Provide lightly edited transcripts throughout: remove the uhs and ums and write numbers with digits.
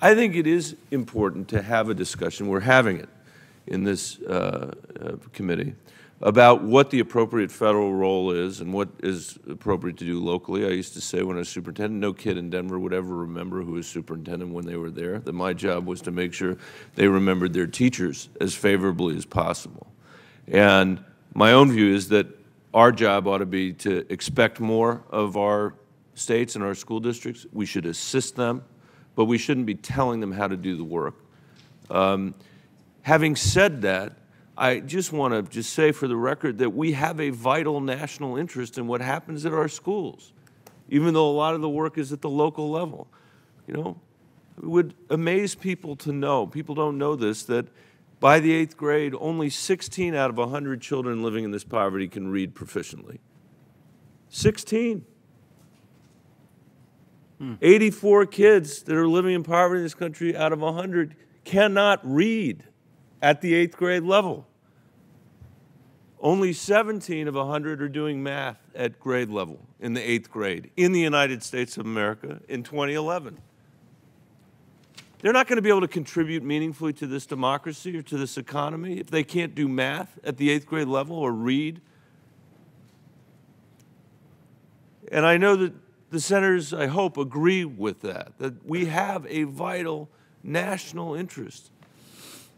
I think it is important to have a discussion. We're having it in this committee about what the appropriate federal role is and what is appropriate to do locally. I used to say when I was superintendent, no kid in Denver would ever remember who was superintendent when they were there, that my job was to make sure they remembered their teachers as favorably as possible. And my own view is that our job ought to be to expect more of our states and our school districts. We should assist them, but we shouldn't be telling them how to do the work. Having said that, I just want to say for the record that we have a vital national interest in what happens at our schools, even though a lot of the work is at the local level. You know, it would amaze people to know, people don't know this, that by the 8th grade, only 16 out of 100 children living in this poverty can read proficiently. 16. 84 kids that are living in poverty in this country out of 100 cannot read at the 8th grade level. Only 17 of 100 are doing math at grade level in the 8th grade in the United States of America in 2011. They're not going to be able to contribute meaningfully to this democracy or to this economy if they can't do math at the 8th grade level or read. And I know that the senators, I hope, agree with that we have a vital national interest.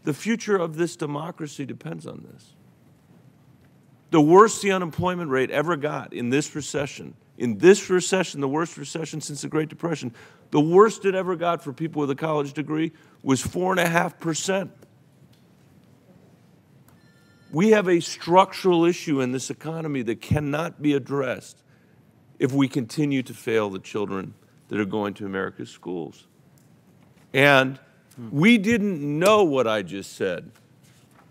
The future of this democracy depends on this. The worse the unemployment rate ever got in this recession, the worst recession since the Great Depression, the worst it ever got for people with a college degree was 4.5%. We have a structural issue in this economy that cannot be addressed if we continue to fail the children that are going to America's schools. And we didn't know what I just said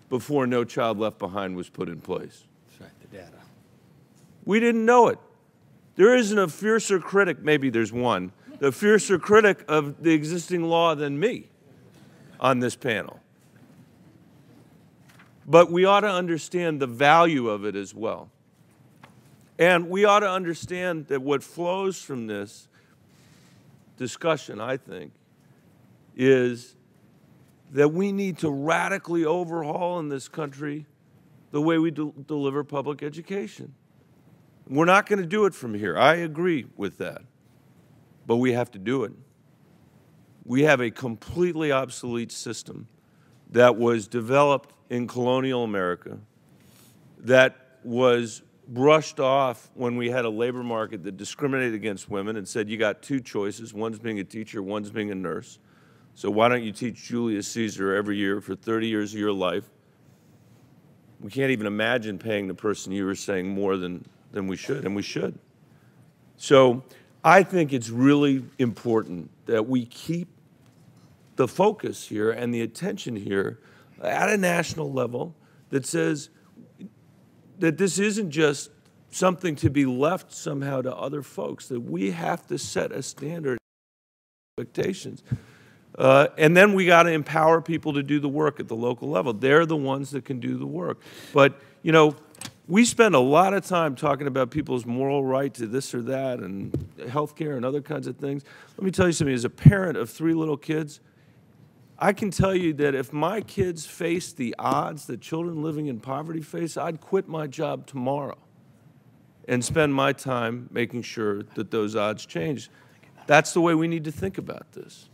before No Child Left Behind was put in place. That's right, the data. We didn't know it. There isn't a fiercer critic, maybe there's one, a fiercer critic of the existing law than me on this panel. But we ought to understand the value of it as well. And we ought to understand that what flows from this discussion, I think, is that we need to radically overhaul in this country the way we deliver public education. We're not going to do it from here. I agree with that. But we have to do it. We have a completely obsolete system that was developed in colonial America, that was brushed off when we had a labor market that discriminated against women and said you got two choices, one's being a teacher, one's being a nurse. So why don't you teach Julius Caesar every year for 30 years of your life? We can't even imagine paying the person you were saying more than we should, and we should. So I think it's really important that we keep the focus here and the attention here at a national level that says that this isn't just something to be left somehow to other folks, that we have to set a standard of expectations. And then we got to empower people to do the work at the local level. They're the ones that can do the work. But, you know, we spend a lot of time talking about people's moral right to this or that and health care and other kinds of things. Let me tell you something. As a parent of 3 little kids, I can tell you that if my kids faced the odds that children living in poverty face, I'd quit my job tomorrow and spend my time making sure that those odds change. That's the way we need to think about this.